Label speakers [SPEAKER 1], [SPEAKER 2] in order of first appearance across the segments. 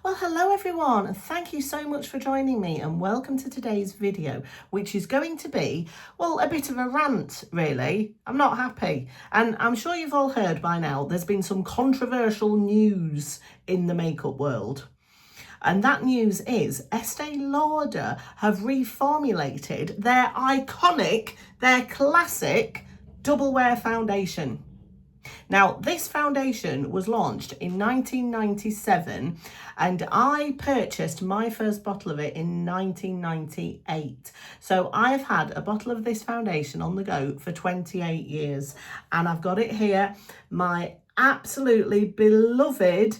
[SPEAKER 1] Well, hello everyone, and thank you so much for joining me, and welcome to today's video, which is going to be, well, a bit of a rant, really. I'm not happy, and I'm sure you've all heard by now, there's been some controversial news in the makeup world. And that news is Estee Lauder have reformulated their iconic, their classic Double Wear foundation. Now, this foundation was launched in 1997 and I purchased my first bottle of it in 1998. So I've had a bottle of this foundation on the go for 28 years and I've got it here, my absolutely beloved,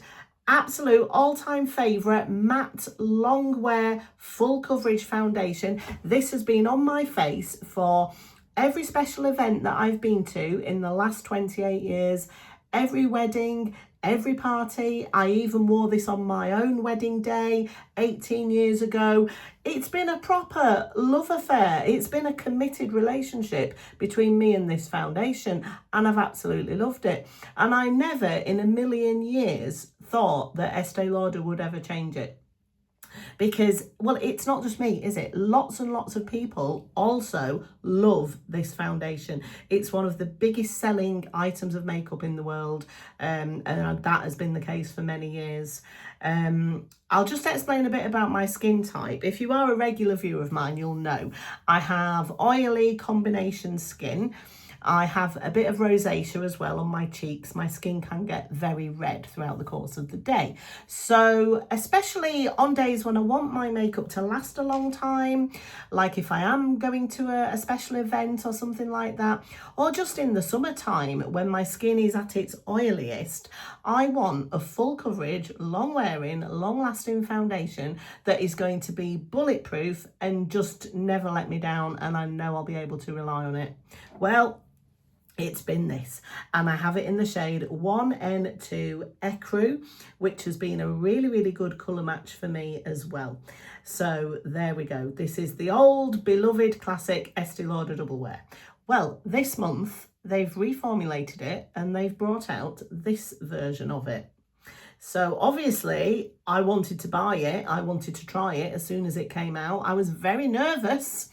[SPEAKER 1] absolute all-time favourite matte long wear full coverage foundation. This has been on my face for every special event that I've been to in the last 28 years, every wedding, every party. I even wore this on my own wedding day 18 years ago. It's been a proper love affair. It's been a committed relationship between me and this foundation, and I've absolutely loved it. And I never in a million years thought that Estee Lauder would ever change it. Because, well, it's not just me, is it? Lots and lots of people also love this foundation. It's one of the biggest selling items of makeup in the world, and that has been the case for many years. I'll just explain a bit about my skin type. If you are a regular viewer of mine, you'll know I have oily combination skin. I have a bit of rosacea as well on my cheeks. My skin can get very red throughout the course of the day. So especially on days when I want my makeup to last a long time, like if I am going to a special event or something like that, or just in the summertime when my skin is at its oiliest, I want a full coverage, long wearing, long lasting foundation that is going to be bulletproof and just never let me down, and I know I'll be able to rely on it. Well, it's been this, and I have it in the shade 1N2 Ecru, which has been a really good colour match for me as well. So there we go. This is the old beloved classic Estee Lauder Double Wear. Well, this month they've reformulated it and they've brought out this version of it. So obviously I wanted to buy it. I wanted to try it as soon as it came out. I was very nervous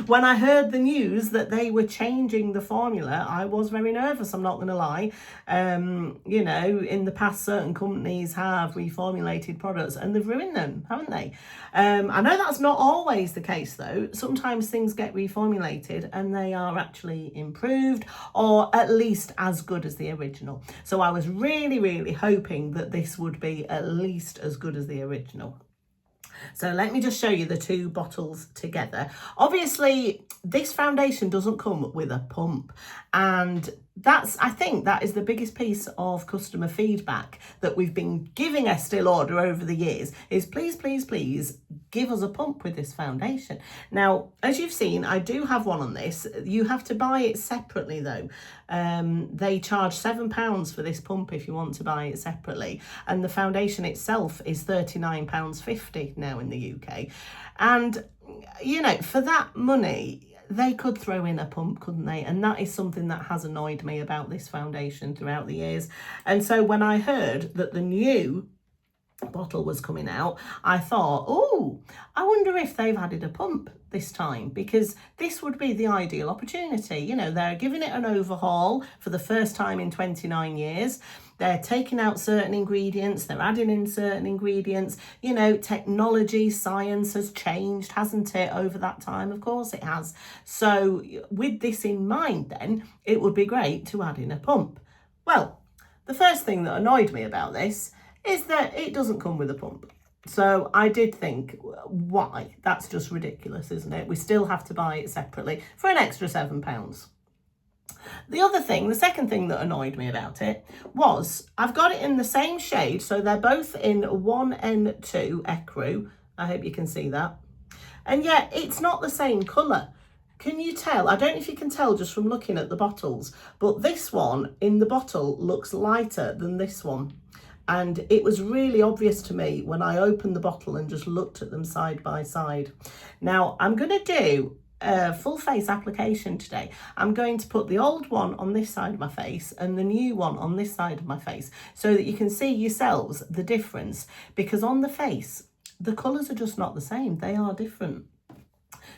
[SPEAKER 1] when I heard the news that they were changing the formula. I was very nervous, I'm not going to lie. You know, in the past, certain companies have reformulated products and they've ruined them, haven't they? I know that's not always the case though. Sometimes things get reformulated and they are actually improved, or at least as good as the original. So I was really hoping that this would be at least as good as the original. So let me just show you the two bottles together. Obviously, this foundation doesn't come with a pump, and I think that is the biggest piece of customer feedback that we've been giving Estee Lauder over the years is please give us a pump with this foundation. Now, as you've seen, I do have one on this. You have to buy it separately though. They charge £7 for this pump if you want to buy it separately. And the foundation itself is £39.50 now in the UK. And, you know, for that money, they could throw in a pump, couldn't they? And that is something that has annoyed me about this foundation throughout the years. And so when I heard that the new bottle was coming out, I thought, oh, I wonder if they've added a pump this time, because this would be the ideal opportunity. You know, they're giving it an overhaul for the first time in 29 years. They're taking out certain ingredients, they're adding in certain ingredients. You know, technology, science has changed, hasn't it, over that time? Of course it has. So with this in mind then, it would be great to add in a pump. Well, the first thing that annoyed me about this is that it doesn't come with a pump. So I did think, why? That's just ridiculous, isn't it? We still have to buy it separately for an extra £7. The second thing that annoyed me about it was I've got it in the same shade. So they're both in 1N2 Ecru. I hope you can see that. And yet it's not the same colour. Can you tell? I don't know if you can tell just from looking at the bottles, but this one in the bottle looks lighter than this one. And it was really obvious to me when I opened the bottle and just looked at them side by side. Now, I'm going to do a full face application today. I'm going to put the old one on this side of my face and the new one on this side of my face so that you can see yourselves the difference, because on the face the colours are just not the same, they are different.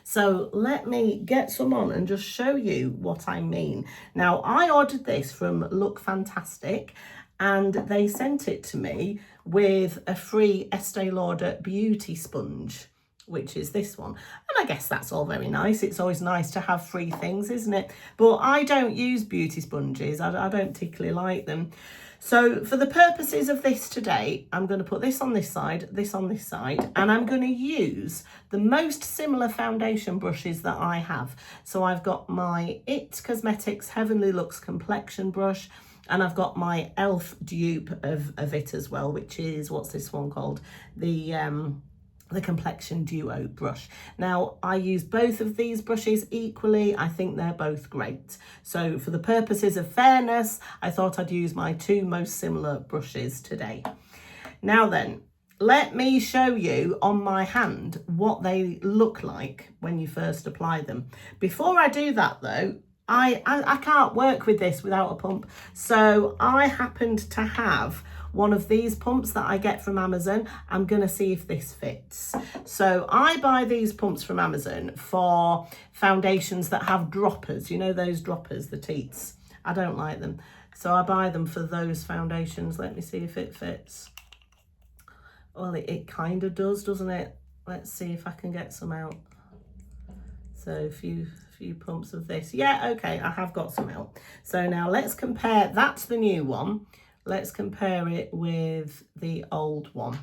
[SPEAKER 1] So let me get some on and just show you what I mean. Now, I ordered this from Look Fantastic and they sent it to me with a free Estee Lauder beauty sponge, which is this one. And I guess that's all very nice. It's always nice to have free things, isn't it? But I don't use beauty sponges. I don't particularly like them. So for the purposes of this today, I'm going to put this on this side, and I'm going to use the most similar foundation brushes that I have. So I've got my IT Cosmetics Heavenly Looks complexion brush, and I've got my e.l.f. dupe of it as well, which is, what's this one called? The Complexion Duo brush. Now, I use both of these brushes equally. I think they're both great. So for the purposes of fairness, I thought I'd use my two most similar brushes today. Now then, let me show you on my hand what they look like when you first apply them. Before I do that though, I can't work with this without a pump. So I happened to have one of these pumps that I get from Amazon. I'm going to see if this fits. So I buy these pumps from Amazon for foundations that have droppers. You know those droppers, the teats? I don't like them. So I buy them for those foundations. Let me see if it fits. Well, it kind of does, doesn't it? Let's see if I can get some out. So a few pumps of this. Yeah, okay, I have got some out. So now let's compare. That's the new one. Let's compare it with the old one.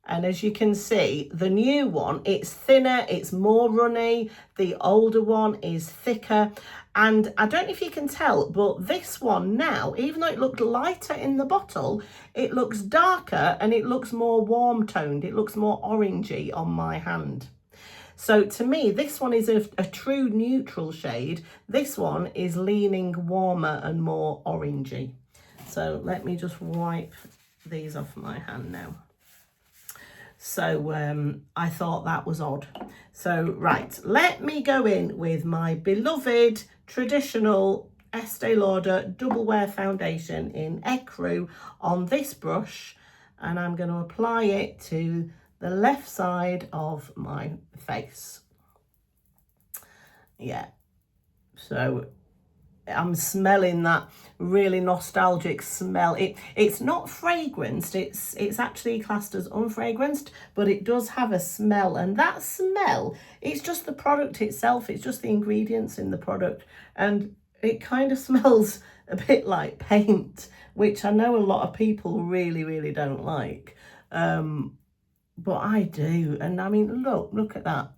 [SPEAKER 1] And as you can see, the new one, it's thinner, it's more runny. The older one is thicker. And I don't know if you can tell, but this one now, even though it looked lighter in the bottle, it looks darker and it looks more warm toned. It looks more orangey on my hand. So to me, this one is a true neutral shade. This one is leaning warmer and more orangey. So let me just wipe these off my hand now. So I thought that was odd. So right, let me go in with my beloved traditional Estee Lauder Double Wear foundation in Ecru on this brush, and I'm going to apply it to the left side of my face. Yeah, so I'm smelling that really nostalgic smell. It's not fragranced, it's actually classed as unfragranced, but it does have a smell, and that smell, it's just the product itself, it's just the ingredients in the product, and it kind of smells a bit like paint, which I know a lot of people really don't like. But I do, and I mean, look at that.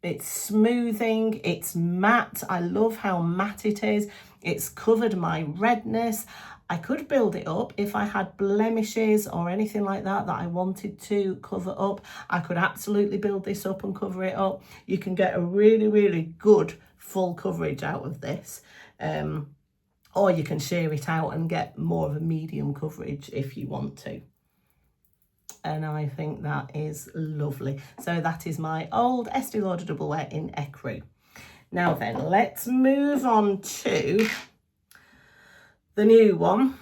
[SPEAKER 1] It's smoothing, it's matte. I love how matte it is. It's covered my redness. I could build it up if I had blemishes or anything like that I wanted to cover up. I could absolutely build this up and cover it up. You can get a really good full coverage out of this. Or you can shear it out and get more of a medium coverage if you want to. And I think that is lovely. So that is my old Estee Lauder Double Wear in Ecru. Now then, let's move on to the new one.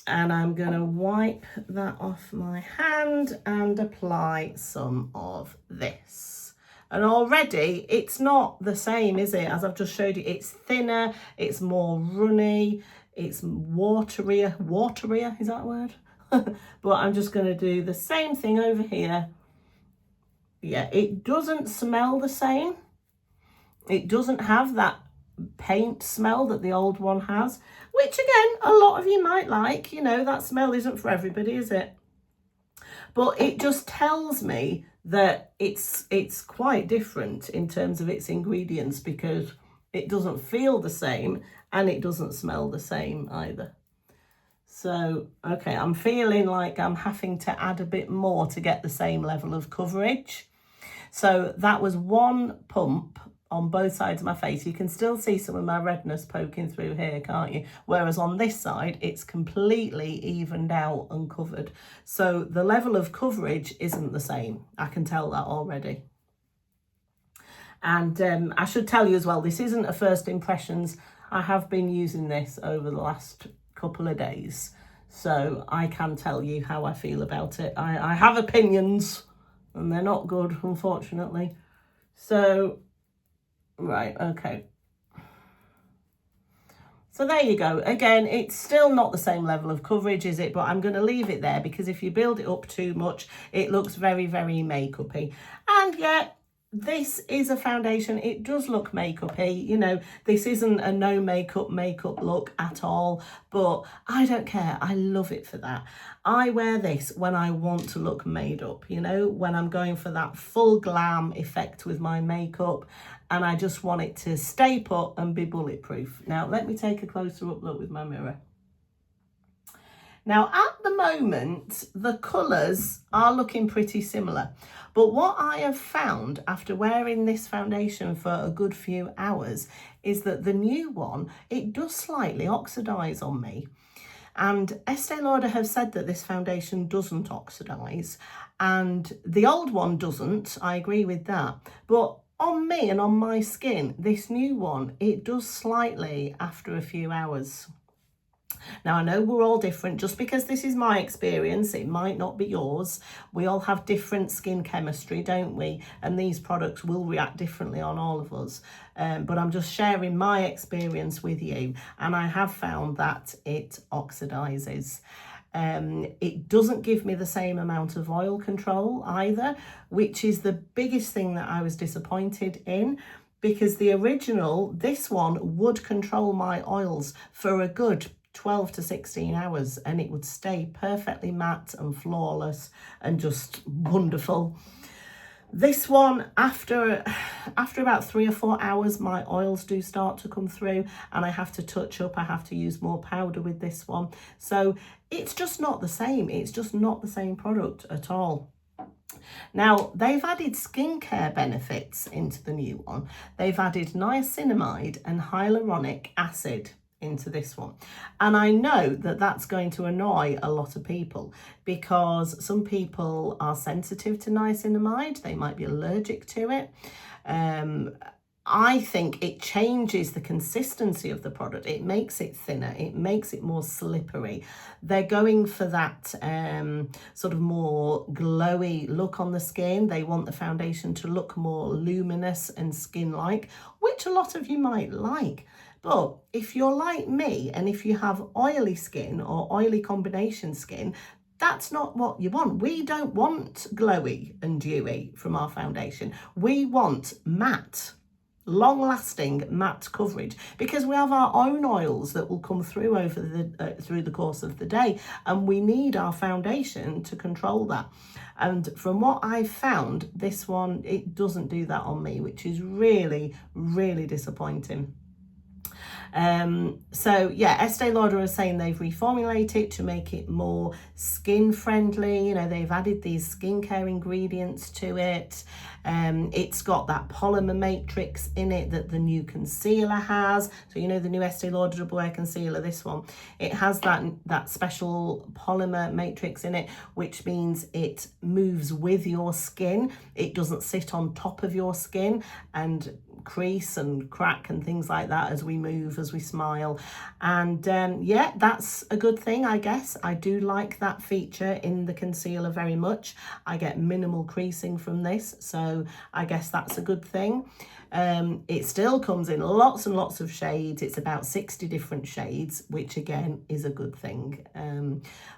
[SPEAKER 1] And I'm going to wipe that off my hand and apply some of this. And already it's not the same, is it? As I've just showed you, it's thinner, it's more runny, it's waterier, is that a word? But I'm just going to do the same thing over here. Yeah, it doesn't smell the same. It doesn't have that paint smell that the old one has, which again, a lot of you might like. You know, that smell isn't for everybody, is it? But it just tells me that it's quite different in terms of its ingredients, because it doesn't feel the same and it doesn't smell the same either. So, okay, I'm feeling like I'm having to add a bit more to get the same level of coverage. So that was one pump on both sides of my face. You can still see some of my redness poking through here, can't you? Whereas on this side, it's completely evened out and covered. So the level of coverage isn't the same. I can tell that already. And I should tell you as well, this isn't a first impressions. I have been using this over the last couple of days, so I can tell you how I feel about it. I have opinions, and they're not good, unfortunately. So, right, okay. So there you go. Again, it's still not the same level of coverage, is it? But I'm going to leave it there because if you build it up too much, it looks very, very makeup-y. And yet, this is a foundation. It does look makeup-y. You know, this isn't a no makeup look at all, but I don't care. I love it for that. I wear this when I want to look made up, you know, when I'm going for that full glam effect with my makeup, and I just want it to stay put and be bulletproof. Now, let me take a closer up look with my mirror. Now, at the moment, the colours are looking pretty similar. But what I have found after wearing this foundation for a good few hours is that the new one, it does slightly oxidise on me. And Estee Lauder have said that this foundation doesn't oxidise, and the old one doesn't. I agree with that. But on me and on my skin, this new one, it does slightly after a few hours. Now, I know we're all different. Just because this is my experience, it might not be yours. We all have different skin chemistry, don't we? And these products will react differently on all of us. But I'm just sharing my experience with you. And I have found that it oxidizes. It doesn't give me the same amount of oil control either, which is the biggest thing that I was disappointed in. Because the original, this one would control my oils for a good 12 to 16 hours, and it would stay perfectly matte and flawless and just wonderful. This one, after about 3 or 4 hours, my oils do start to come through, and I have to touch up. I have to use more powder with this one. So it's just not the same. It's just not the same product at all. Now, they've added skincare benefits into the new one. They've added niacinamide and hyaluronic acid into this one, and I know that that's going to annoy a lot of people because some people are sensitive to niacinamide. They might be allergic to it. I think it changes the consistency of the product. It makes it thinner. It makes it more slippery. They're going for that sort of more glowy look on the skin. They want the foundation to look more luminous and skin-like, which a lot of you might like. But if you're like me and if you have oily skin or oily combination skin, that's not what you want. We don't want glowy and dewy from our foundation. We want matte, long-lasting matte coverage, because we have our own oils that will come through over through the course of the day, and we need our foundation to control that. And from what I've found, this one, it doesn't do that on me, which is really, really disappointing. So yeah, Estee Lauder is saying they've reformulated it to make it more skin friendly. You know, they've added these skincare ingredients to it. It's got that polymer matrix in it that the new concealer has. So, you know, the new Estee Lauder Double Wear concealer, this one, it has that special polymer matrix in it, which means it moves with your skin. It doesn't sit on top of your skin and crease and crack and things like that as we move, as we smile. And yeah, that's a good thing, I guess. I do like that feature in the concealer very much. I get minimal creasing from this, so I guess that's a good thing. It still comes in lots and lots of shades. It's about 60 different shades, which again is a good thing.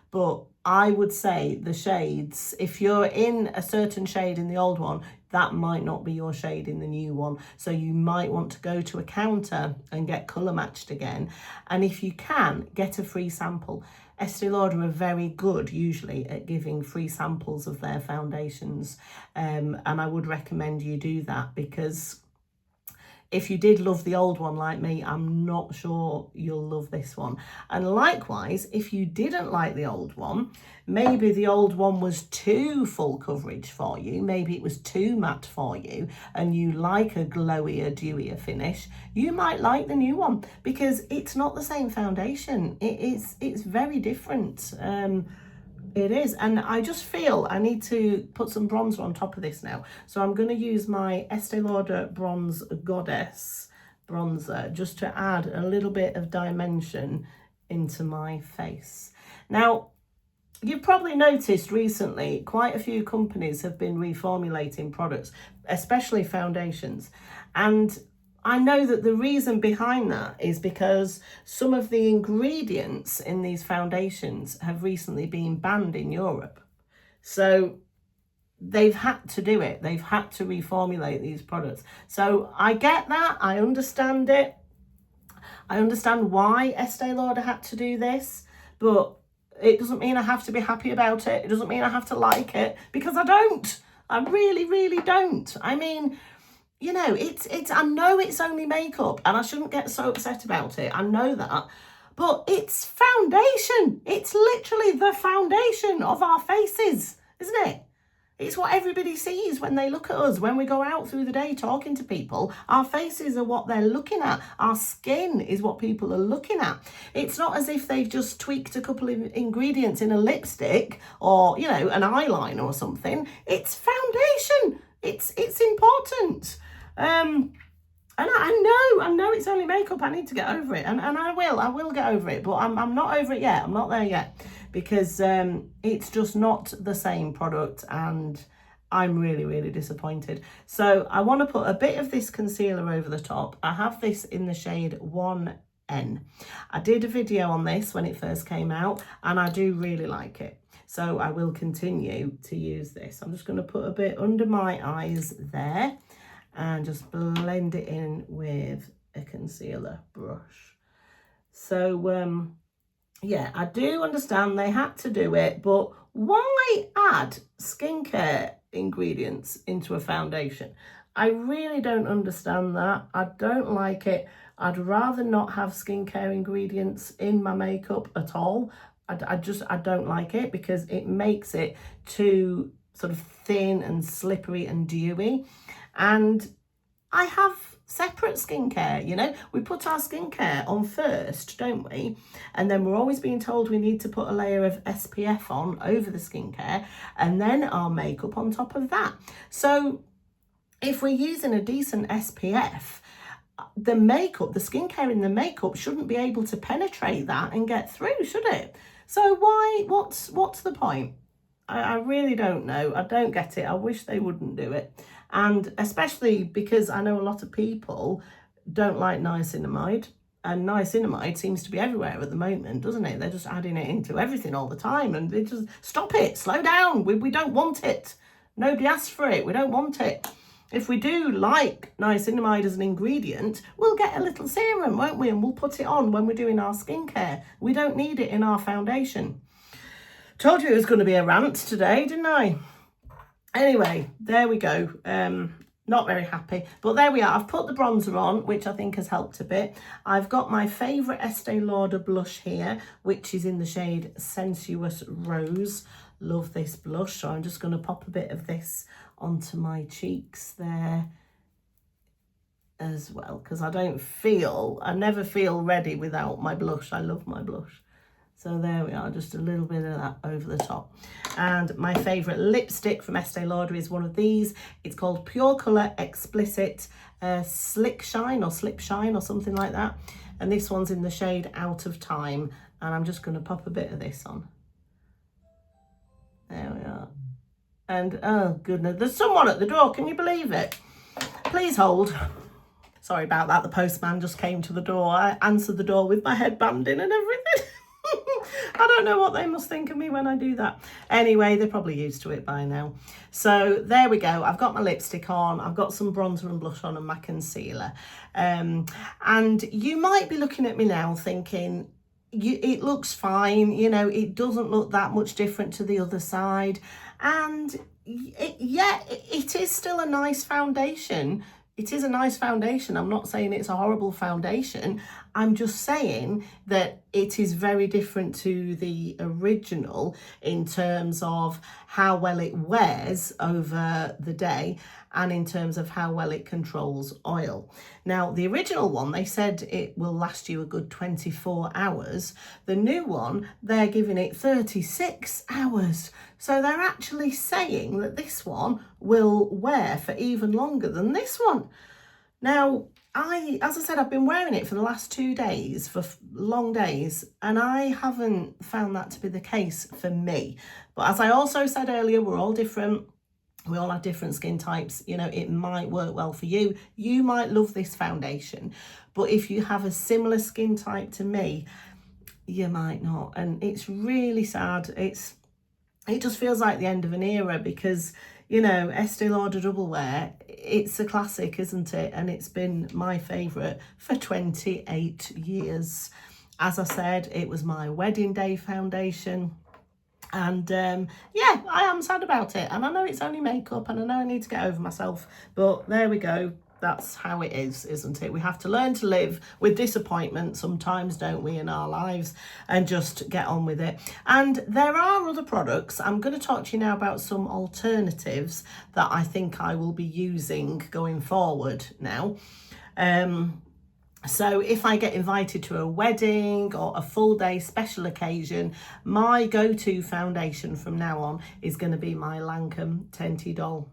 [SPEAKER 1] But I would say the shades, if you're in a certain shade in the old one, that might not be your shade in the new one. So you might want to go to a counter and get colour matched again. And if you can, get a free sample. Estee Lauder are very good usually at giving free samples of their foundations. And I would recommend you do that, because if you did love the old one like me, I'm not sure you'll love this one. And likewise, if you didn't like the old one, maybe the old one was too full coverage for you, maybe it was too matte for you, and you like a glowier, dewier finish, you might like the new one, because it's not the same foundation. It's very different. It is, and I just feel I need to put some bronzer on top of this now. So I'm going to use my Estee Lauder Bronze Goddess bronzer just to add a little bit of dimension into my face. Now, you've probably noticed recently quite a few companies have been reformulating products, especially foundations. And I know that the reason behind that is because some of the ingredients in these foundations have recently been banned in Europe. So they've had to do it. They've had to reformulate these products. So I get that. I understand it. I understand why Estee Lauder had to do this, but it doesn't mean I have to be happy about it. It doesn't mean I have to like it, because I don't. I really, really don't. I mean, you know, I know it's only makeup and I shouldn't get so upset about it. I know that. But it's foundation. It's literally the foundation of our faces, isn't it? It's what everybody sees when they look at us, when we go out through the day talking to people. Our faces are what they're looking at. Our skin is what people are looking at. It's not as if they've just tweaked a couple of ingredients in a lipstick or, you know, an eyeliner or something. It's foundation. It's important. And I know it's only makeup. I need to get over it, and I will get over it, but I'm not over it yet. I'm not there yet, because it's just not the same product, and I'm really, really disappointed. So I want to put a bit of this concealer over the top. I have this in the shade 1N. I did a video on this when it first came out, and I do really like it. So I will continue to use this. I'm just going to put a bit under my eyes there, and just blend it in with a concealer brush. So yeah, I do understand they had to do it, but why add skincare ingredients into a foundation? I really don't understand that. I don't like it. I'd rather not have skincare ingredients in my makeup at all. I don't like it, because it makes it too sort of thin and slippery and dewy. And I have separate skincare, you know. We put our skincare on first, don't we? And then we're always being told we need to put a layer of SPF on over the skincare, and then our makeup on top of that. So if we're using a decent SPF, the makeup, the skincare in the makeup shouldn't be able to penetrate that and get through, should it? So what's the point? I really don't know. I don't get it. I wish they wouldn't do it. And especially because I know a lot of people don't like niacinamide, and niacinamide seems to be everywhere at the moment, doesn't it? They're just adding it into everything all the time, and they just stop it, slow down. We don't want it. Nobody asked for it. We don't want it. If we do like niacinamide as an ingredient, we'll get a little serum, won't we? And we'll put it on when we're doing our skincare. We don't need it in our foundation. Told you it was going to be a rant today, didn't I? Anyway, there we go. Not very happy, but there we are. I've put the bronzer on, which I think has helped a bit. I've got my favourite Estee Lauder blush here, which is in the shade Sensuous Rose. Love this blush, so I'm just going to pop a bit of this onto my cheeks there as well, because I never feel ready without my blush. I love my blush. So there we are, just a little bit of that over the top. And my favourite lipstick from Estee Lauder is one of these. It's called Pure Colour Explicit Slick Shine or Slip Shine or something like that. And this one's in the shade Out of Time. And I'm just going to pop a bit of this on. There we are. And oh goodness, there's someone at the door. Can you believe it? Please hold. Sorry about that. The postman just came to the door. I answered the door with my headband in and everything. I don't know what they must think of me when I do that. Anyway, they're probably used to it by now. So there we go. I've got my lipstick on. I've got some bronzer and blush on and my concealer. And you might be looking at me now thinking, it looks fine. You know, it doesn't look that much different to the other side. And yeah, it is still a nice foundation, it is a nice foundation. I'm not saying it's a horrible foundation. I'm just saying that it is very different to the original in terms of how well it wears over the day and in terms of how well it controls oil. Now, the original one, they said it will last you a good 24 hours. The new one, they're giving it 36 hours. So they're actually saying that this one will wear for even longer than this one. Now, as I said, I've been wearing it for the last 2 days, for long days, and I haven't found that to be the case for me. But as I also said earlier, we're all different. We all have different skin types. You know, it might work well for you. You might love this foundation, but if you have a similar skin type to me, you might not. And it's really sad. It just feels like the end of an era because, you know, Estee Lauder Double Wear, it's a classic, isn't it? And it's been my favourite for 28 years. As I said, it was my wedding day foundation. And yeah, I am sad about it. And I know it's only makeup and I know I need to get over myself. But there we go. That's how it is, isn't it? We have to learn to live with disappointment sometimes, don't we, in our lives, and just get on with it. And there are other products. I'm going to talk to you now about some alternatives that I think I will be using going forward now. So if I get invited to a wedding or a full day special occasion, my go-to foundation from now on is going to be my Lancome Tenti Doll.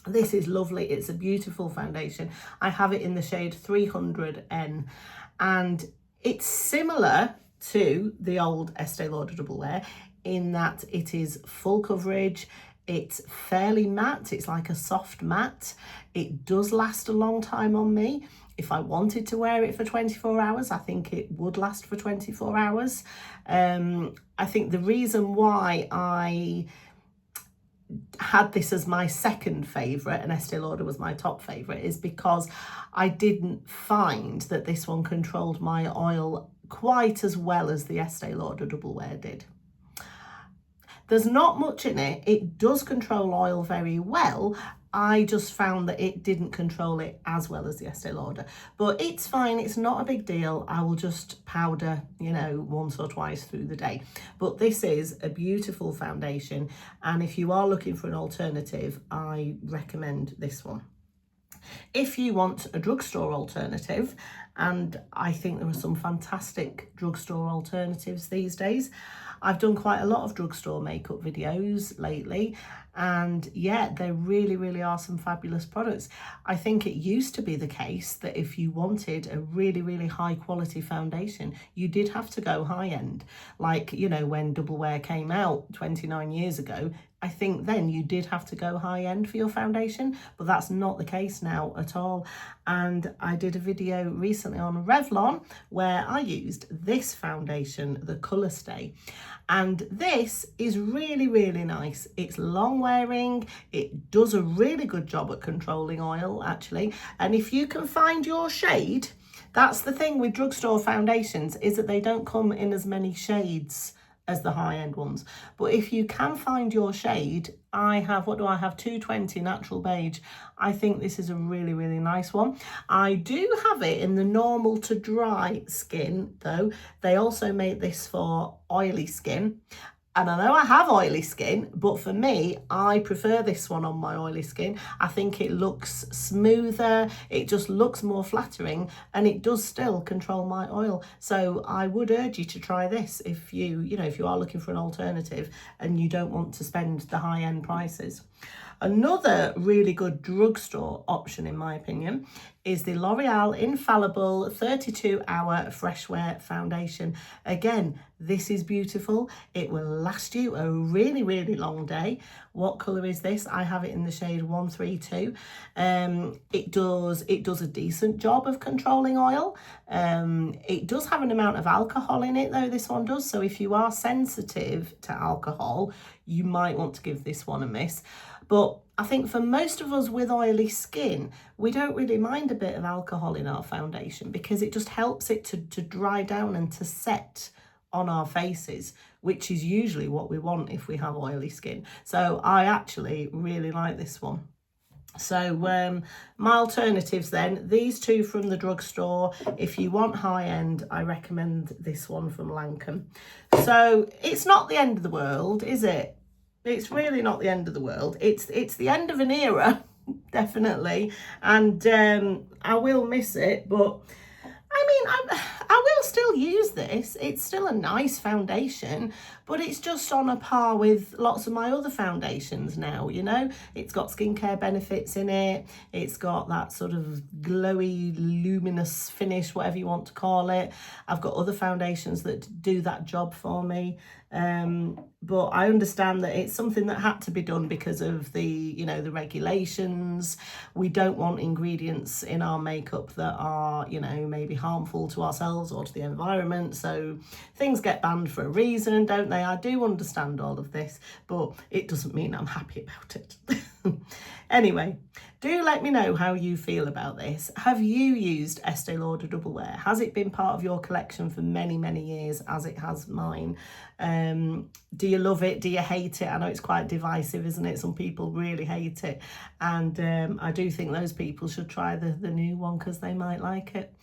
[SPEAKER 1] This is lovely. It's a beautiful foundation. I have it in the shade 300N and it's similar to the old Estee Lauder Double Wear in that it is full coverage. It's fairly matte. It's like a soft matte. It does last a long time on me. If I wanted to wear it for 24 hours, I think it would last for 24 hours. I think the reason why I had this as my second favourite and Estee Lauder was my top favourite is because I didn't find that this one controlled my oil quite as well as the Estee Lauder Double Wear did. There's not much in it. It does control oil very well. I just found that it didn't control it as well as the Estee Lauder. But it's fine. It's not a big deal. I will just powder, you know, once or twice through the day. But this is a beautiful foundation. And if you are looking for an alternative, I recommend this one. If you want a drugstore alternative, and I think there are some fantastic drugstore alternatives these days. I've done quite a lot of drugstore makeup videos lately, and yeah, there really are some fabulous products. I think it used to be the case that if you wanted a really high quality foundation, you did have to go high end. Like, you know, when Double Wear came out 29 years ago, I think then you did have to go high end for your foundation, but that's not the case now at all. And I did a video recently on Revlon where I used this foundation, the Colour Stay. And this is really nice. It's long wearing. It does a really good job at controlling oil, actually. And if you can find your shade, that's the thing with drugstore foundations, is that they don't come in as many shades as the high-end ones. But if you can find your shade, I have, what do I have? 220 Natural Beige. I think this is a really nice one. I do have it in the normal to dry skin though. They also make this for oily skin. And I know I have oily skin, but for me, I prefer this one on my oily skin. I think it looks smoother, it just looks more flattering, and it does still control my oil. So I would urge you to try this if if you are looking for an alternative and you don't want to spend the high-end prices. Another really good drugstore option, in my opinion, is the L'Oreal Infallible 32-Hour Fresh Wear Foundation. Again, this is beautiful. It will last you a really long day. What colour is this? I have it in the shade 132. It does a decent job of controlling oil. It does have an amount of alcohol in it though, this one does. So if you are sensitive to alcohol, you might want to give this one a miss. But I think for most of us with oily skin, we don't really mind a bit of alcohol in our foundation because it just helps it to dry down and to set on our faces, which is usually what we want if we have oily skin. So I actually really like this one. So my alternatives then, these two from the drugstore. If you want high end, I recommend this one from Lancome. So it's not the end of the world, is it? It's really not the end of the world. It's the end of an era, definitely. And I will miss it, but I mean, I will still use this. It's still a nice foundation, but it's just on a par with lots of my other foundations now, you know. It's got skincare benefits in it. It's got that sort of glowy, luminous finish, whatever you want to call it. I've got other foundations that do that job for me. But I understand that it's something that had to be done because of the, you know, the regulations. We don't want ingredients in our makeup that are, you know, maybe harmful to ourselves or to the environment. So things get banned for a reason, don't they? I do understand all of this, but it doesn't mean I'm happy about it. Anyway, do let me know how you feel about this. Have you used Estee Lauder Double Wear? Has it been part of your collection for many, many years, as it has mine? Do you love it? Do you hate it? I know it's quite divisive, isn't it? Some people really hate it. And I do think those people should try the new one because they might like it.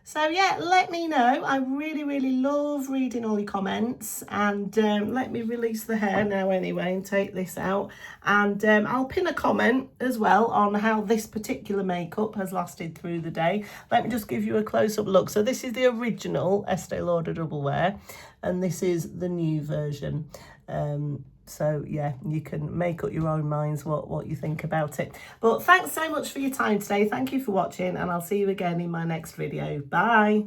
[SPEAKER 1] So yeah, let me know. I really, really love reading all your comments. And let me release the hair now anyway and take this out. And I'll pin a comment as well on how this particular makeup has lasted through the day. Let me just give you a close-up look. So this is the original Estee Lauder Double Wear, and this is the new version. So yeah, you can make up your own minds what you think about it. But thanks so much for your time today. Thank you for watching, and I'll see you again in my next video. Bye.